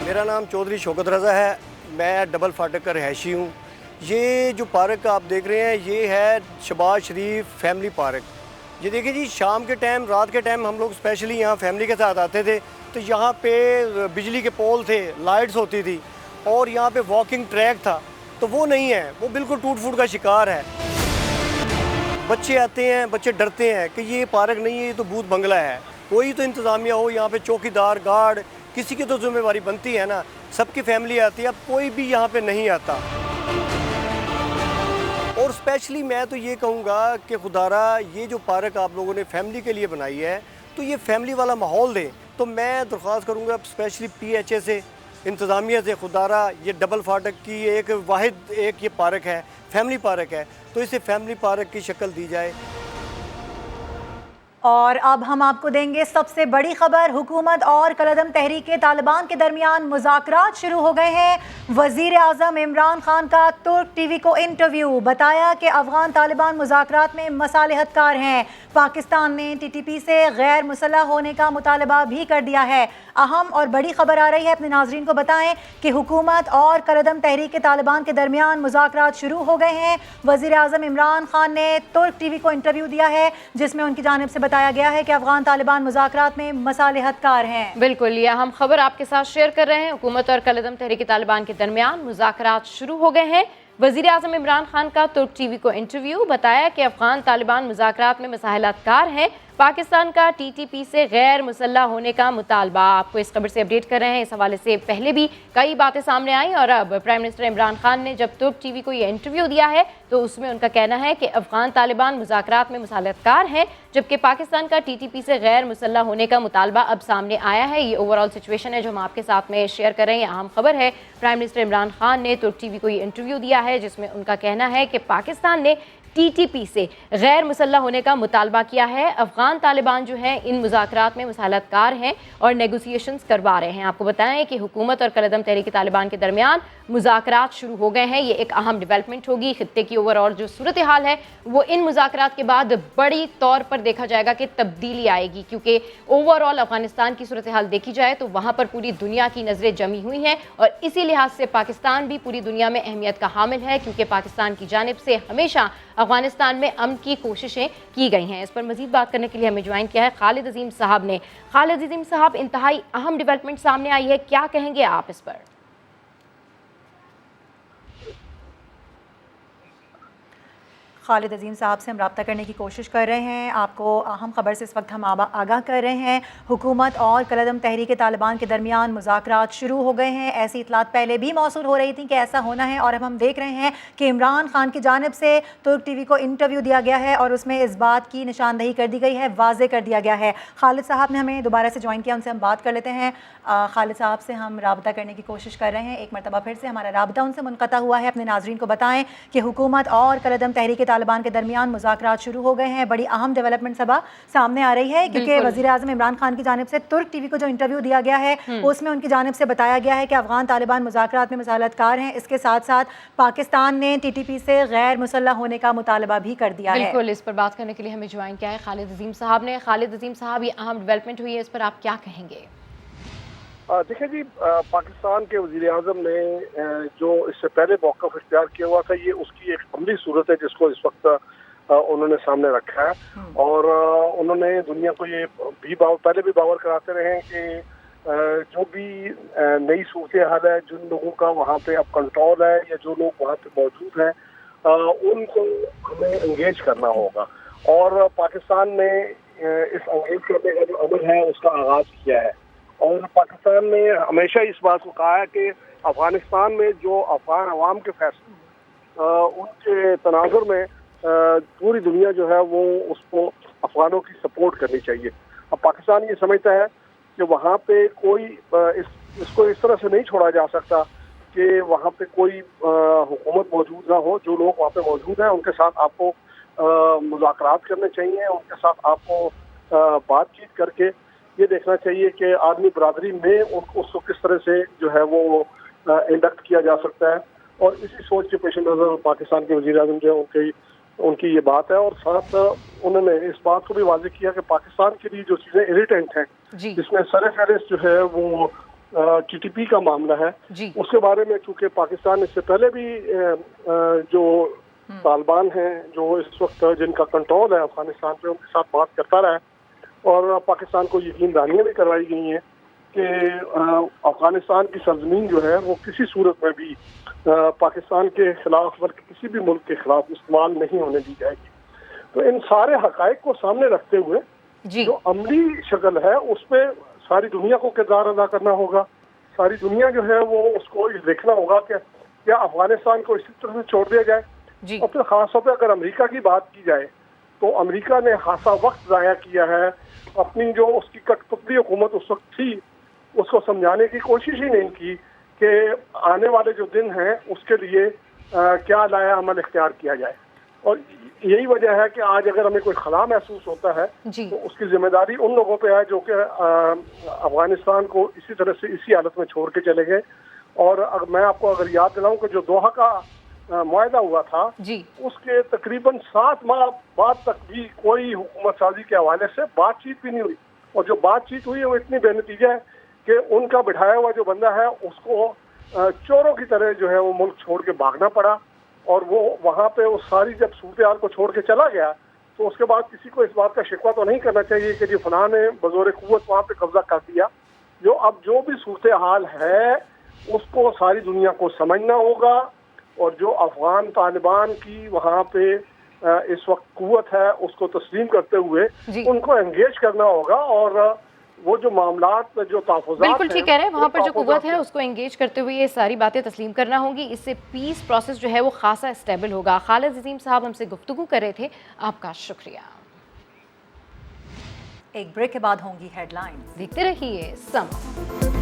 मेरा नाम चौधरी शौकत रजा है, मैं डबल फाटक का रहायशी हूँ। ये जो पार्क आप देख रहे हैं ये है शहबाज शरीफ फैमिली पार्क। ये देखिए जी, शाम के टाइम, रात के टाइम हम लोग स्पेशली यहाँ फैमिली के साथ आते थे तो यहाँ पे बिजली के पोल थे, लाइट्स होती थी और यहाँ पे वॉकिंग ट्रैक था, तो वो नहीं है, वो बिल्कुल टूट फूट का शिकार है। बच्चे आते हैं, बच्चे डरते हैं कि ये पार्क नहीं है, ये तो भूत बंगला है। कोई तो इंतज़ामिया हो यहाँ पे, चौकीदार, गार्ड, किसी की तो जिम्मेवारी बनती है ना। सबकी फैमिली आती है, अब कोई भी यहाँ पे नहीं आता और اسپیشلی میں تو یہ کہوں گا کہ خدارا یہ جو پارک آپ لوگوں نے فیملی کے لیے بنائی ہے تو یہ فیملی والا ماحول دیں. تو میں درخواست کروں گا اسپیشلی پی ایچ اے سے, انتظامیہ سے, خدارا یہ ڈبل فاٹک کی ایک واحد ایک یہ پارک ہے, فیملی پارک ہے, تو اسے فیملی پارک کی شکل دی جائے. اور اب ہم آپ کو دیں گے سب سے بڑی خبر. حکومت اور کالعدم تحریک طالبان کے درمیان مذاکرات شروع ہو گئے ہیں. وزیر اعظم عمران خان کا ترک ٹی وی کو انٹرویو, بتایا کہ افغان طالبان مذاکرات میں مصالحت کار ہیں. پاکستان نے ٹی ٹی پی سے غیر مسلح ہونے کا مطالبہ بھی کر دیا ہے. اہم اور بڑی خبر آ رہی ہے, اپنے ناظرین کو بتائیں کہ حکومت اور کالعدم تحریک طالبان کے درمیان مذاکرات شروع ہو گئے ہیں. وزیر اعظم عمران خان نے ترک ٹی وی کو انٹرویو دیا ہے جس میں ان کی جانب سے بتایا گیا ہے کہ افغان طالبان مذاکرات میں مصالحت کار ہیں. بالکل, یہ اہم خبر آپ کے ساتھ شیئر کر رہے ہیں. حکومت اور کالعدم تحریک طالبان کے درمیان مذاکرات شروع ہو گئے ہیں. وزیر اعظم عمران خان کا ترک ٹی وی کو انٹرویو, بتایا کہ افغان طالبان مذاکرات میں مصالحت کار ہیں. پاکستان کا ٹی ٹی پی سے غیر مسلح ہونے کا مطالبہ. آپ کو اس خبر سے اپڈیٹ کر رہے ہیں. اس حوالے سے پہلے بھی کئی باتیں سامنے آئیں اور اب پرائم منسٹر عمران خان نے جب ترک ٹی وی کو یہ انٹرویو دیا ہے تو اس میں ان کا کہنا ہے کہ افغان طالبان مذاکرات میں مصالحت کار ہیں, جبکہ پاکستان کا ٹی ٹی پی سے غیر مسلح ہونے کا مطالبہ اب سامنے آیا ہے. یہ اوور آل سچویشن ہے جو ہم آپ کے ساتھ میں شیئر کر رہے ہیں. اہم خبر ہے, پرائم منسٹر عمران خان نے ترک ٹی وی کو یہ انٹرویو دیا ہے جس میں ان کا کہنا ہے کہ پاکستان نے ٹی ٹی پی سے غیر مسلح ہونے کا مطالبہ کیا ہے. افغان طالبان جو ہیں ان مذاکرات میں مصالحت کار ہیں اور نیگوسیشنز کروا رہے ہیں. آپ کو بتائیں کہ حکومت اور کالعدم تحریک طالبان کے درمیان مذاکرات شروع ہو گئے ہیں. یہ ایک اہم ڈیولپمنٹ ہوگی. خطے کی اوور آل جو صورتحال ہے وہ ان مذاکرات کے بعد بڑی طور پر دیکھا جائے گا کہ تبدیلی آئے گی, کیونکہ اوور آل افغانستان کی صورتحال دیکھی جائے تو وہاں پر پوری دنیا کی نظریں جمی ہوئی ہیں اور اسی لحاظ سے پاکستان بھی پوری دنیا میں اہمیت کا حامل ہے, کیونکہ پاکستان کی جانب سے ہمیشہ افغانستان میں امن کی کوششیں کی گئی ہیں. اس پر مزید بات کرنے کے لیے ہمیں جوائن کیا ہے خالد عظیم صاحب نے. خالد عظیم صاحب, انتہائی اہم ڈیولپمنٹ سامنے آئی ہے, کیا کہیں گے آپ اس پر؟ خالد عظیم صاحب سے ہم رابطہ کرنے کی کوشش کر رہے ہیں. آپ کو اہم خبر سے اس وقت ہم آگاہ کر رہے ہیں. حکومت اور کالعدم تحریک طالبان کے درمیان مذاکرات شروع ہو گئے ہیں. ایسی اطلاعات پہلے بھی موصول ہو رہی تھیں کہ ایسا ہونا ہے, اور اب ہم دیکھ رہے ہیں کہ عمران خان کی جانب سے ترک ٹی وی کو انٹرویو دیا گیا ہے اور اس میں اس بات کی نشاندہی کر دی گئی ہے, واضح کر دیا گیا ہے. خالد صاحب نے ہمیں دوبارہ سے جوائن کیا, ان سے ہم بات کر لیتے ہیں. خالد صاحب سے ہم رابطہ کرنے کی کوشش کر رہے ہیں. ایک مرتبہ پھر سے ہمارا رابطہ ان سے منقطع ہوا ہے. اپنے ناظرین کو بتائیں کہ حکومت اور کالعدم تحریک طالبان کے درمیان مذاکرات شروع ہو گئے ہیں. بڑی اہم ڈیولپمنٹ صبح سامنے آ رہی ہے, کیونکہ وزیر اعظم عمران خان کی جانب سے ترک ٹی وی کو جو انٹرویو دیا گیا ہے اس میں ان کی جانب سے بتایا گیا ہے کہ افغان طالبان مذاکرات میں مصالحت کار ہیں. اس کے ساتھ ساتھ پاکستان نے ٹی ٹی پی سے غیر مسلح ہونے کا مطالبہ بھی کر دیا ہے. بالکل, اس پر بات کرنے کے لیے ہمیں جوائن کیا ہے خالد عظیم صاحب نے. خالد عظیم صاحب, یہ اہم ڈیولپمنٹ ہوئی ہے, اس پر آپ کیا کہیں گے؟ دیکھیں جی, پاکستان کے وزیر اعظم نے جو اس سے پہلے موقف اختیار کیا ہوا تھا, یہ اس کی ایک عملی صورت ہے جس کو اس وقت انہوں نے سامنے رکھا ہے, اور انہوں نے دنیا کو یہ بھی پہلے بھی باور کراتے رہے کہ جو بھی نئی صورتحال ہے, جن لوگوں کا وہاں پہ اب کنٹرول ہے یا جو لوگ وہاں پہ موجود ہیں, ان کو ہمیں انگیج کرنا ہوگا. اور پاکستان نے اس انگیج کرنے کا جو عمل ہے اس کا آغاز کیا ہے, اور پاکستان نے ہمیشہ اس بات کو کہا ہے کہ افغانستان میں جو افغان عوام کے فیصلے ان کے تناظر میں پوری دنیا جو ہے وہ اس کو افغانوں کی سپورٹ کرنی چاہیے. اب پاکستان یہ سمجھتا ہے کہ وہاں پہ کوئی اس کو اس طرح سے نہیں چھوڑا جا سکتا کہ وہاں پہ کوئی حکومت موجود نہ ہو. جو لوگ وہاں پہ موجود ہیں ان کے ساتھ آپ کو مذاکرات کرنے چاہیے, ان کے ساتھ آپ کو بات چیت کر کے یہ دیکھنا چاہیے کہ عالمی برادری میں اس کو کس طرح سے جو ہے وہ انڈکٹ کیا جا سکتا ہے. اور اسی سوچ کے پیش نظر پاکستان کے وزیر اعظم جو ہے ان کی یہ بات ہے, اور ساتھ انہوں نے اس بات کو بھی واضح کیا کہ پاکستان کے لیے جو چیزیں اریٹینٹ ہیں, جس میں سر فہرست جو ہے وہ ٹی ٹی پی کا معاملہ ہے, اس کے بارے میں چونکہ پاکستان اس سے پہلے بھی جو طالبان ہیں جو اس وقت جن کا کنٹرول ہے افغانستان پہ, ان کے ساتھ بات کرتا رہا ہے, اور پاکستان کو یقین دہانیاں بھی کروائی گئی ہیں کہ افغانستان کی سرزمین جو ہے وہ کسی صورت میں بھی پاکستان کے خلاف بلکہ کسی بھی ملک کے خلاف استعمال نہیں ہونے دی جائے گی. تو ان سارے حقائق کو سامنے رکھتے ہوئے جو عملی شکل ہے اس پہ ساری دنیا کو کردار ادا کرنا ہوگا. ساری دنیا جو ہے وہ اس کو دیکھنا ہوگا کہ کیا افغانستان کو اسی طرح سے چھوڑ دیا جائے और फिर खास तौर पर अगर अमेरिका की बात की जाए तो अमेरिका ने खासा वक्त ज़ाया किया है, अपनी जो उसकी कठपुतली हुकूमत उस वक्त थी उसको समझाने की कोशिश ही नहीं की कि आने वाले जो दिन हैं उसके लिए क्या लाया अमल इख्तियार किया जाए। और यही वजह है कि आज अगर हमें कोई खला महसूस होता है तो उसकी जिम्मेदारी उन लोगों पे है जो कि अफगानिस्तान को इसी तरह से इसी हालत में छोड़ के चले गए। और मैं आपको अगर याद दिलाऊं कि जो दोहा का मुआहदा हुआ था उसके तकरीबन 7 माह बाद तक भी कोई हुकूमत साजी के हवाले से बातचीत भी नहीं हुई, और जो बातचीत हुई है वो इतनी बेनतीजा है कि उनका बिठाया हुआ जो बंदा है उसको चोरों की तरह जो है वो मुल्क छोड़ के भागना पड़ा। और वो वहाँ पे वो सारी जब सूरत-ए-हाल को छोड़ के चला गया तो उसके बाद किसी को इस बात का शिकवा तो नहीं करना चाहिए कि जी फलां ने बज़ोर कुव्वत वहाँ पे कब्जा कर दिया। जो भी सूरत-ए-हाल है उसको सारी दुनिया को समझना होगा, और जो अफगान तालिबान की वहाँ पे इस वक्त कुव्वत है उसको तस्लीम करते हुए उनको एंगेज करना होगा। और वो जो मामलात जो तहफ़्फ़ुज़ात बिल्कुल ठीक कह रहे हैं, वहाँ पर जो कुव्वत है हैं उसको एंगेज करते हुए ये सारी बातें तस्लीम करना होंगी। इससे पीस प्रोसेस जो है वो खासा स्टेबल होगा। खालिद अज़ीम साहब हमसे गुफ्तगू कर रहे थे, आपका शुक्रिया। एक ब्रेक के बाद होंगी हेडलाइंस, देखते रहिए समा।